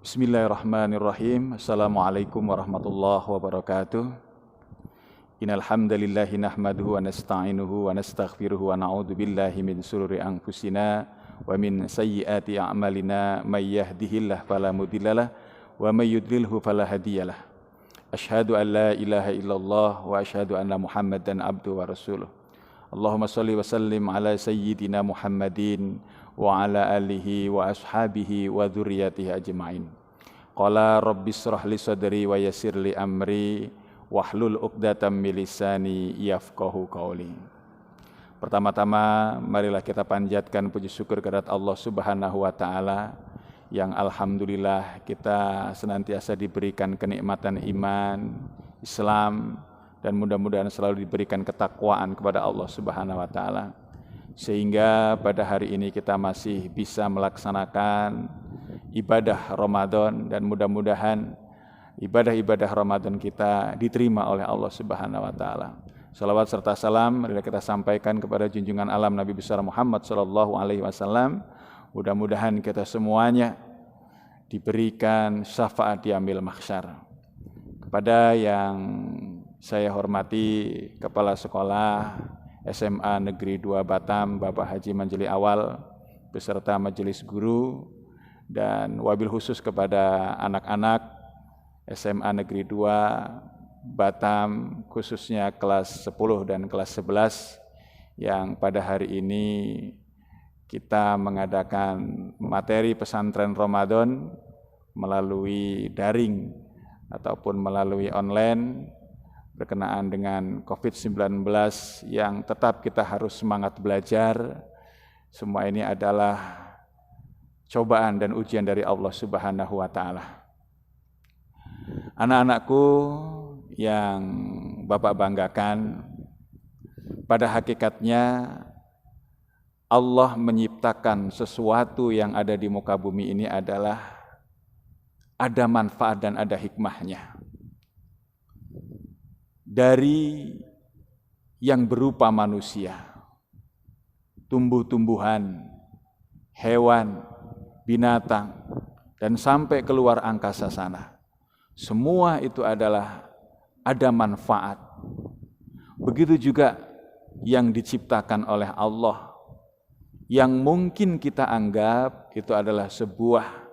Bismillahirrahmanirrahim. Assalamualaikum warahmatullahi wabarakatuh. Innal hamdalillahi nahmaduhu wa nasta'inuhu wa nastaghfiruhu wa na'udzu billahi min shururi anfusina wa min sayyiati a'malina may yahdihillahu fala mudhillalah wa may yudlilhu fala hadiyalah. Asyhadu an la ilaha illallah wa asyhadu anna Muhammadan abduhu wa rasuluh. Allahumma shalli wa sallim ala sayyidina Muhammadin wa ala alihi wa ashabihi wa dzurriyyatihi ajma'in. Qala rabbi shrah li sadri wa yassir li amri wahlul 'uqdatam min lisani yafqahu qawli. Pertama-tama marilah kita panjatkan puji syukur kehadirat Allah Subhanahu wa taala yang alhamdulillah kita senantiasa diberikan kenikmatan iman, Islam, dan mudah-mudahan selalu diberikan ketakwaan kepada Allah Subhanahu wa taala sehingga pada hari ini kita masih bisa melaksanakan ibadah Ramadan dan mudah-mudahan ibadah-ibadah Ramadan kita diterima oleh Allah Subhanahu wa taala. Salawat serta salam marilah kita sampaikan kepada junjungan alam Nabi besar Muhammad sallallahu alaihi wasallam. Mudah-mudahan kita semuanya diberikan syafaat di yaumil mahsyar. Kepada yang saya hormati Kepala Sekolah SMA Negeri 2 Batam, Bapak Haji Manjeli Awal, beserta majelis guru, dan wabil khusus kepada anak-anak SMA Negeri 2 Batam, khususnya kelas 10 dan kelas 11, yang pada hari ini kita mengadakan materi pesantren Ramadan melalui daring ataupun melalui online, berkenaan dengan COVID-19 yang tetap kita harus semangat belajar. Semua ini adalah cobaan dan ujian dari Allah Subhanahu wa taala. Anak-anakku yang Bapak banggakan, pada hakikatnya Allah menciptakan sesuatu yang ada di muka bumi ini adalah ada manfaat dan ada hikmahnya. Dari yang berupa manusia, tumbuh-tumbuhan, hewan, binatang, dan sampai keluar angkasa sana. Semua itu adalah ada manfaat. Begitu juga yang diciptakan oleh Allah, yang mungkin kita anggap itu adalah sebuah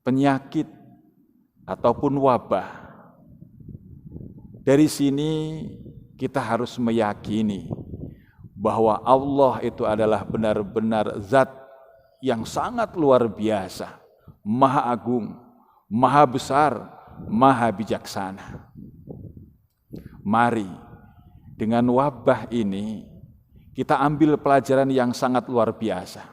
penyakit ataupun wabah. Dari sini kita harus meyakini bahwa Allah itu adalah benar-benar zat yang sangat luar biasa, maha agung, maha besar, maha bijaksana. Mari dengan wabah ini kita ambil pelajaran yang sangat luar biasa.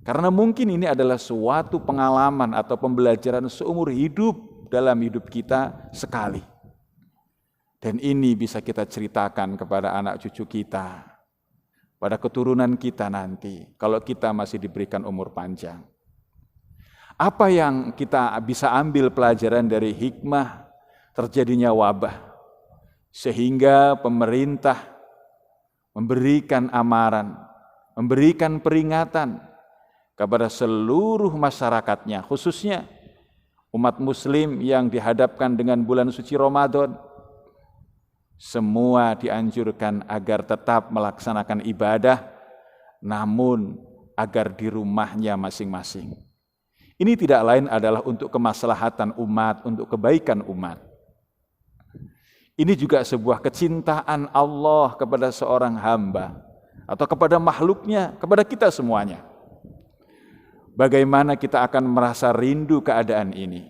Karena mungkin ini adalah suatu pengalaman atau pembelajaran seumur hidup dalam hidup kita sekali. Dan ini bisa kita ceritakan kepada anak cucu kita, pada keturunan kita nanti, kalau kita masih diberikan umur panjang. Apa yang kita bisa ambil pelajaran dari hikmah terjadinya wabah, sehingga pemerintah memberikan amaran, memberikan peringatan kepada seluruh masyarakatnya, khususnya umat muslim yang dihadapkan dengan bulan suci Ramadan. Semua dianjurkan agar tetap melaksanakan ibadah, namun agar di rumahnya masing-masing. Ini tidak lain adalah untuk kemaslahatan umat, untuk kebaikan umat. Ini juga sebuah kecintaan Allah kepada seorang hamba, atau kepada makhluknya, kepada kita semuanya. Bagaimana kita akan merasa rindu keadaan ini?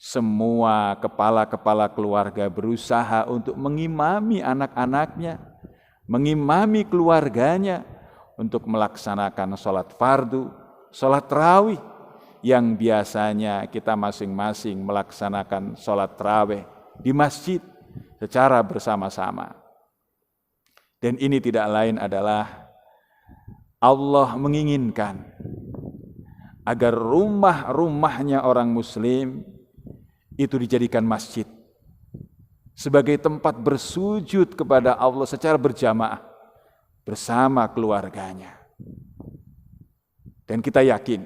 Semua kepala-kepala keluarga berusaha untuk mengimami anak-anaknya, mengimami keluarganya untuk melaksanakan sholat fardu, sholat tarawih, yang biasanya kita masing-masing melaksanakan sholat tarawih di masjid secara bersama-sama. Dan ini tidak lain adalah Allah menginginkan agar rumah-rumahnya orang muslim itu dijadikan masjid sebagai tempat bersujud kepada Allah secara berjamaah bersama keluarganya. Dan kita yakin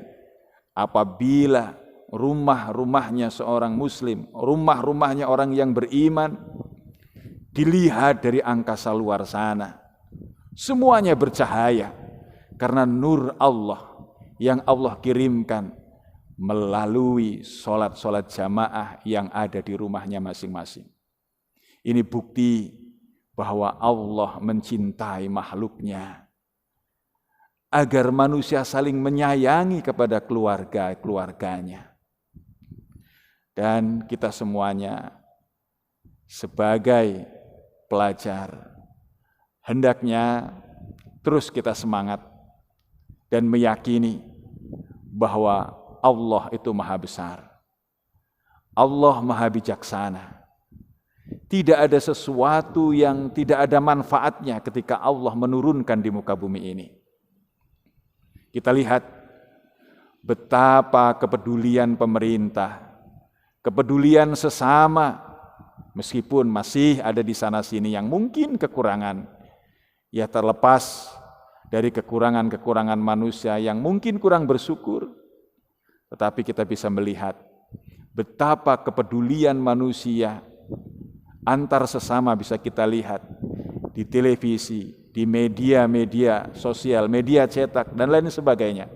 apabila rumah-rumahnya seorang muslim, rumah-rumahnya orang yang beriman dilihat dari angkasa luar sana, semuanya bercahaya karena nur Allah yang Allah kirimkan melalui sholat-sholat jamaah yang ada di rumahnya masing-masing. Ini bukti bahwa Allah mencintai makhluknya agar manusia saling menyayangi kepada keluarganya. Dan kita semuanya sebagai pelajar hendaknya terus kita semangat dan meyakini bahwa Allah itu maha besar. Allah maha bijaksana. Tidak ada sesuatu yang tidak ada manfaatnya ketika Allah menurunkan di muka bumi ini. Kita lihat betapa kepedulian pemerintah, kepedulian sesama, meskipun masih ada di sana-sini yang mungkin kekurangan, ya terlepas dari kekurangan-kekurangan manusia yang mungkin kurang bersyukur, tetapi kita bisa melihat betapa kepedulian manusia antar sesama bisa kita lihat di televisi, di media-media sosial, media cetak, dan lain sebagainya.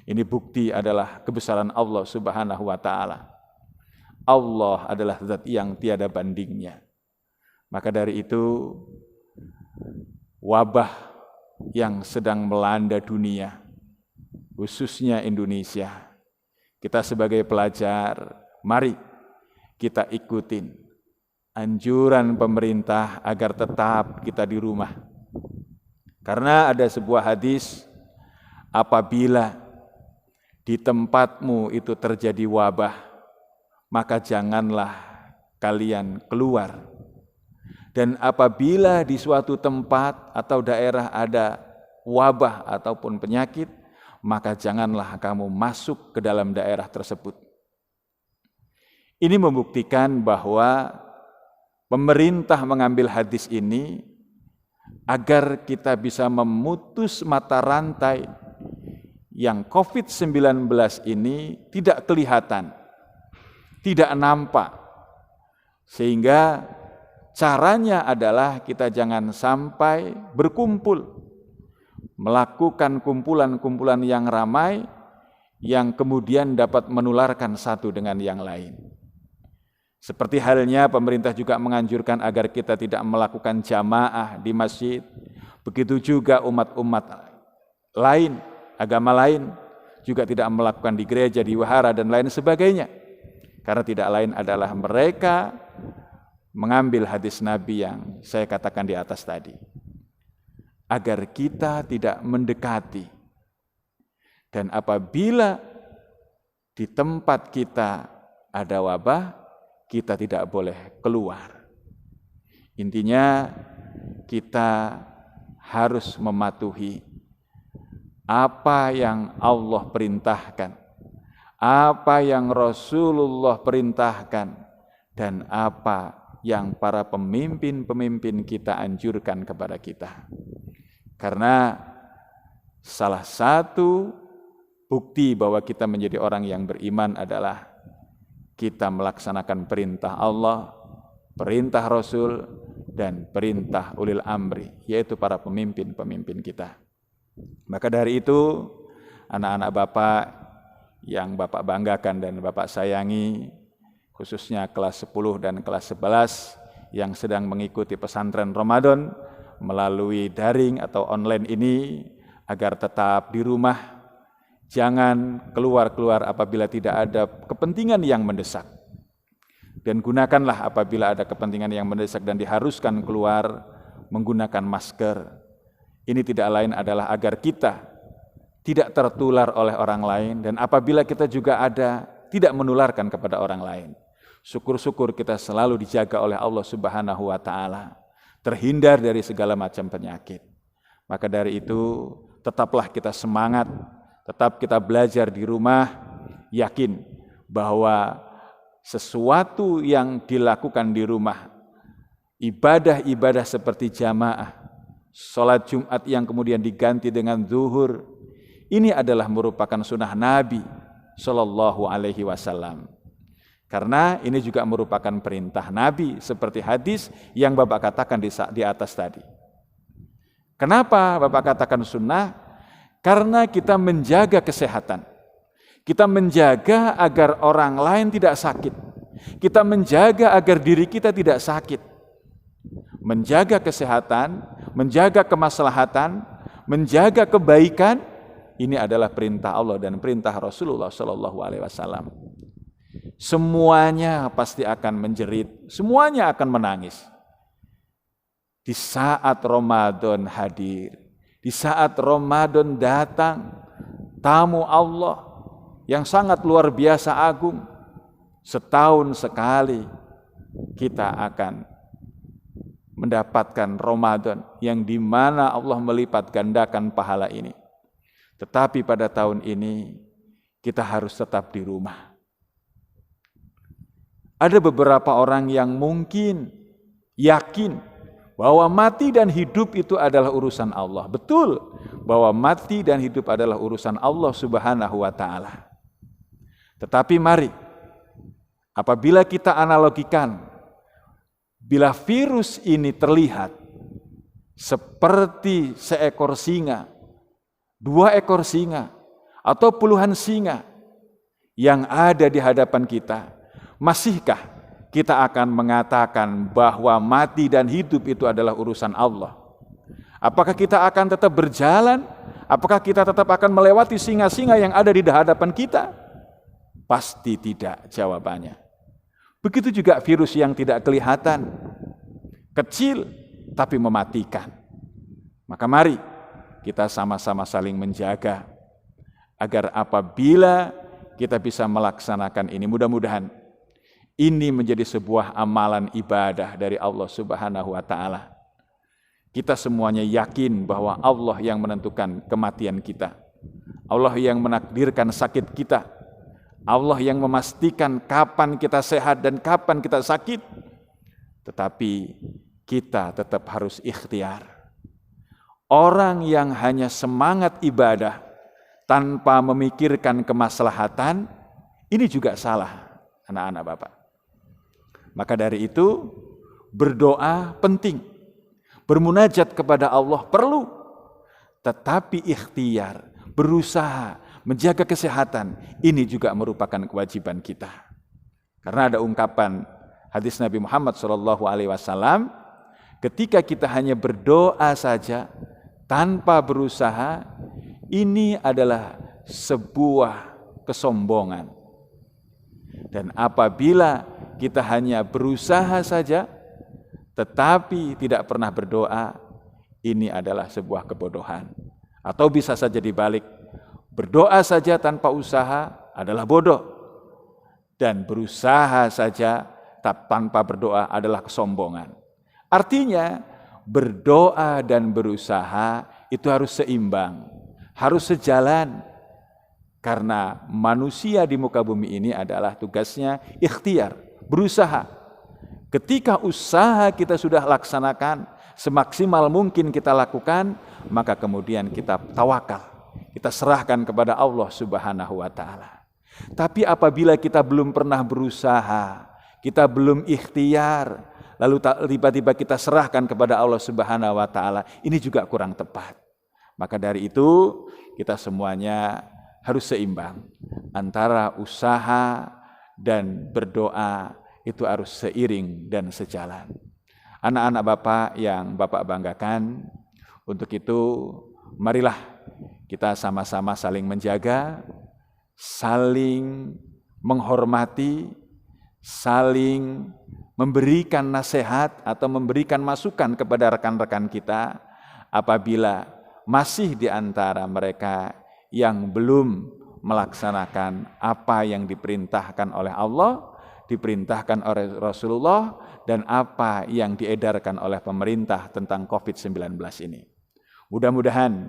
Ini bukti adalah kebesaran Allah Subhanahu wa Ta'ala. Allah adalah zat yang tiada bandingnya. Maka dari itu, wabah yang sedang melanda dunia, khususnya Indonesia, kita sebagai pelajar, mari kita ikutin anjuran pemerintah agar tetap kita di rumah. Karena ada sebuah hadis, apabila di tempatmu itu terjadi wabah, maka janganlah kalian keluar. Dan apabila di suatu tempat atau daerah ada wabah ataupun penyakit, maka janganlah kamu masuk ke dalam daerah tersebut. Ini membuktikan bahwa pemerintah mengambil hadis ini agar kita bisa memutus mata rantai yang COVID-19 ini tidak kelihatan, tidak nampak. Sehingga caranya adalah kita jangan sampai berkumpul, melakukan kumpulan-kumpulan yang ramai yang kemudian dapat menularkan satu dengan yang lain. Seperti halnya pemerintah juga menganjurkan agar kita tidak melakukan jamaah di masjid, begitu juga umat-umat lain, agama lain juga tidak melakukan di gereja, di wihara dan lain sebagainya. Karena tidak lain adalah mereka mengambil hadis Nabi yang saya katakan di atas tadi. Agar kita tidak mendekati. Dan apabila di tempat kita ada wabah, kita tidak boleh keluar. Intinya kita harus mematuhi apa yang Allah perintahkan, apa yang Rasulullah perintahkan, dan apa yang para pemimpin-pemimpin kita anjurkan kepada kita. Karena salah satu bukti bahwa kita menjadi orang yang beriman adalah kita melaksanakan perintah Allah, perintah Rasul, dan perintah ulil amri, yaitu para pemimpin-pemimpin kita. Maka dari itu, anak-anak Bapak yang Bapak banggakan dan Bapak sayangi, khususnya kelas 10 dan kelas 11 yang sedang mengikuti pesantren Ramadan melalui daring atau online ini, agar tetap di rumah, jangan keluar-keluar apabila tidak ada kepentingan yang mendesak. Dan gunakanlah apabila ada kepentingan yang mendesak dan diharuskan keluar menggunakan masker. Ini tidak lain adalah agar kita tidak tertular oleh orang lain, dan apabila kita juga ada, tidak menularkan kepada orang lain. Syukur-syukur kita selalu dijaga oleh Allah Subhanahu wa Ta'ala, terhindar dari segala macam penyakit. Maka dari itu, tetaplah kita semangat, tetap kita belajar di rumah, yakin bahwa sesuatu yang dilakukan di rumah, ibadah-ibadah seperti jamaah, sholat Jumat yang kemudian diganti dengan zuhur, Ini adalah merupakan sunnah Nabi Shallallahu Alaihi Wasallam. Karena ini juga merupakan perintah Nabi seperti hadis yang Bapak katakan di atas tadi. Kenapa Bapak katakan sunnah? Karena kita menjaga kesehatan. Kita menjaga agar orang lain tidak sakit. Kita menjaga agar diri kita tidak sakit. Menjaga kesehatan, menjaga kemaslahatan, menjaga kebaikan, ini adalah perintah Allah dan perintah Rasulullah Shallallahu Alaihi Wasallam. Semuanya pasti akan menjerit, semuanya akan menangis. Di saat Ramadan hadir, di saat Ramadan datang, tamu Allah yang sangat luar biasa agung, setahun sekali kita akan mendapatkan Ramadan yang dimana Allah melipat gandakan pahala ini. Tetapi pada tahun ini kita harus tetap di rumah. Ada beberapa orang yang mungkin yakin bahwa mati dan hidup itu adalah urusan Allah. Betul bahwa mati dan hidup adalah urusan Allah Subhanahu wa Ta'ala. Tetapi mari, apabila kita analogikan, bila virus ini terlihat seperti seekor singa, 2 ekor singa, atau puluhan singa yang ada di hadapan kita, masihkah kita akan mengatakan bahwa mati dan hidup itu adalah urusan Allah? Apakah kita akan tetap berjalan? Apakah kita tetap akan melewati singa-singa yang ada di hadapan kita? Pasti tidak jawabannya. Begitu juga virus yang tidak kelihatan, kecil tapi mematikan. Maka mari kita sama-sama saling menjaga agar apabila kita bisa melaksanakan ini, mudah-mudahan ini menjadi sebuah amalan ibadah dari Allah Subhanahu wa Ta'ala. Kita semuanya yakin bahwa Allah yang menentukan kematian kita, Allah yang menakdirkan sakit kita, Allah yang memastikan kapan kita sehat dan kapan kita sakit. Tetapi kita tetap harus ikhtiar. Orang yang hanya semangat ibadah tanpa memikirkan kemaslahatan, ini juga salah, anak-anak Bapak. Maka dari itu, berdoa penting. Bermunajat kepada Allah perlu. Tetapi ikhtiar, berusaha, menjaga kesehatan, ini juga merupakan kewajiban kita. Karena ada ungkapan hadis Nabi Muhammad SAW, ketika kita hanya berdoa saja, tanpa berusaha, ini adalah sebuah kesombongan. Dan apabila kita hanya berusaha saja, tetapi tidak pernah berdoa, ini adalah sebuah kebodohan. Atau bisa saja dibalik, berdoa saja tanpa usaha adalah bodoh. Dan berusaha saja tanpa berdoa adalah kesombongan. Artinya, berdoa dan berusaha itu harus seimbang, harus sejalan. Karena manusia di muka bumi ini adalah tugasnya ikhtiar, berusaha. Ketika usaha kita sudah laksanakan, semaksimal mungkin kita lakukan, maka kemudian kita tawakal, kita serahkan kepada Allah Subhanahu wa Ta'ala. Tapi apabila kita belum pernah berusaha, kita belum ikhtiar, lalu tiba-tiba kita serahkan kepada Allah Subhanahu wa Ta'ala, ini juga kurang tepat. Maka dari itu kita semuanya harus seimbang antara usaha dan berdoa, itu harus seiring dan sejalan. Anak-anak Bapak yang Bapak banggakan, untuk itu marilah kita sama-sama saling menjaga, saling menghormati, saling memberikan nasihat atau memberikan masukan kepada rekan-rekan kita apabila masih di antara mereka yang belum melaksanakan apa yang diperintahkan oleh Allah, diperintahkan oleh Rasulullah, dan apa yang diedarkan oleh pemerintah tentang COVID-19 ini. Mudah-mudahan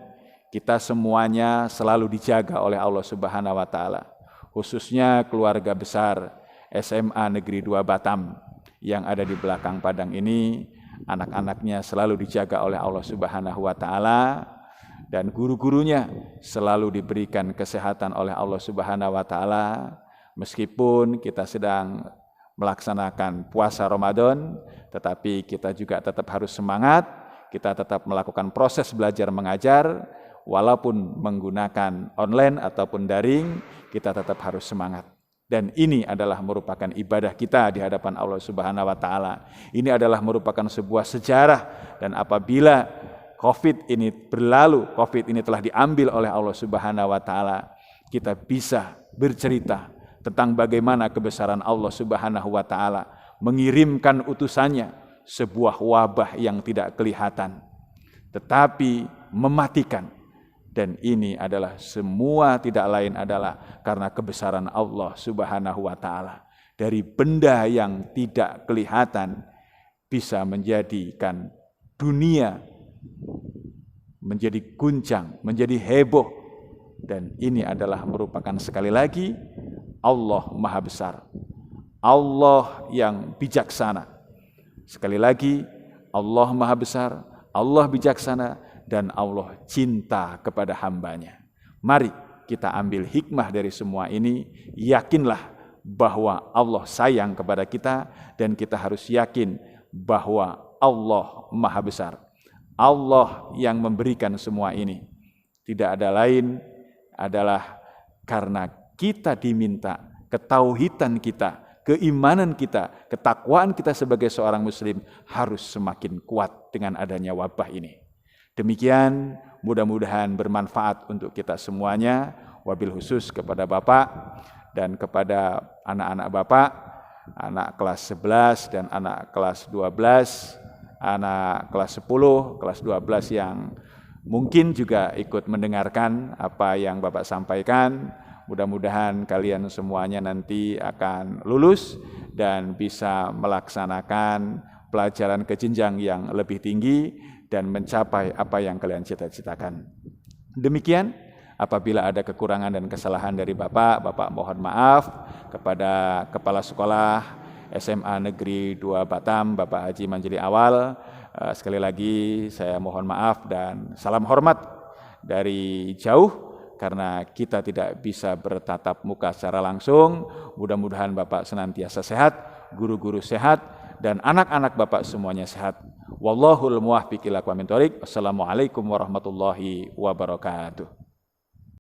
kita semuanya selalu dijaga oleh Allah Subhanahu wa Ta'ala, khususnya keluarga besar SMA Negeri 2 Batam yang ada di belakang Padang ini, anak-anaknya selalu dijaga oleh Allah Subhanahu wa Ta'ala, dan guru-gurunya selalu diberikan kesehatan oleh Allah Subhanahu wa taala. Meskipun kita sedang melaksanakan puasa Ramadan, tetapi kita juga tetap harus semangat, kita tetap melakukan proses belajar mengajar, walaupun menggunakan online ataupun daring, kita tetap harus semangat. Dan ini adalah merupakan ibadah kita di hadapan Allah Subhanahu wa taala. Ini adalah merupakan sebuah sejarah, dan apabila Covid ini berlalu, Covid ini telah diambil oleh Allah Subhanahu wa taala, kita bisa bercerita tentang bagaimana kebesaran Allah Subhanahu wa taala mengirimkan utusannya, sebuah wabah yang tidak kelihatan tetapi mematikan. Dan ini adalah semua tidak lain adalah karena kebesaran Allah Subhanahu wa taala. Dari benda yang tidak kelihatan bisa menjadikan dunia menjadi guncang, menjadi heboh. Dan ini adalah merupakan sekali lagi Allah Maha Besar, Allah yang bijaksana. Sekali lagi, Allah Maha Besar, Allah bijaksana, dan Allah cinta kepada hambanya. Mari kita ambil hikmah dari semua ini. Yakinlah bahwa Allah sayang kepada kita, dan kita harus yakin bahwa Allah Maha Besar, Allah yang memberikan semua ini. Tidak ada lain adalah karena kita diminta ketauhidan kita, keimanan kita, ketakwaan kita sebagai seorang muslim harus semakin kuat dengan adanya wabah ini. Demikian, mudah-mudahan bermanfaat untuk kita semuanya, wabil khusus kepada Bapak dan kepada anak-anak Bapak, anak kelas 11 dan anak kelas 12, anak kelas 10, kelas 12 yang mungkin juga ikut mendengarkan apa yang Bapak sampaikan. Mudah-mudahan kalian semuanya nanti akan lulus dan bisa melaksanakan pelajaran ke jenjang yang lebih tinggi dan mencapai apa yang kalian cita-citakan. Demikian, apabila ada kekurangan dan kesalahan dari Bapak mohon maaf. Kepada Kepala Sekolah SMA Negeri 2 Batam, Bapak Haji Manjili Awal, sekali lagi saya mohon maaf dan salam hormat dari jauh, karena kita tidak bisa bertatap muka secara langsung. Mudah-mudahan Bapak senantiasa sehat, guru-guru sehat, dan anak-anak Bapak semuanya sehat. Wallahul muwaffiq ila aqwamit thoriq. Wassalamualaikum warahmatullahi wabarakatuh.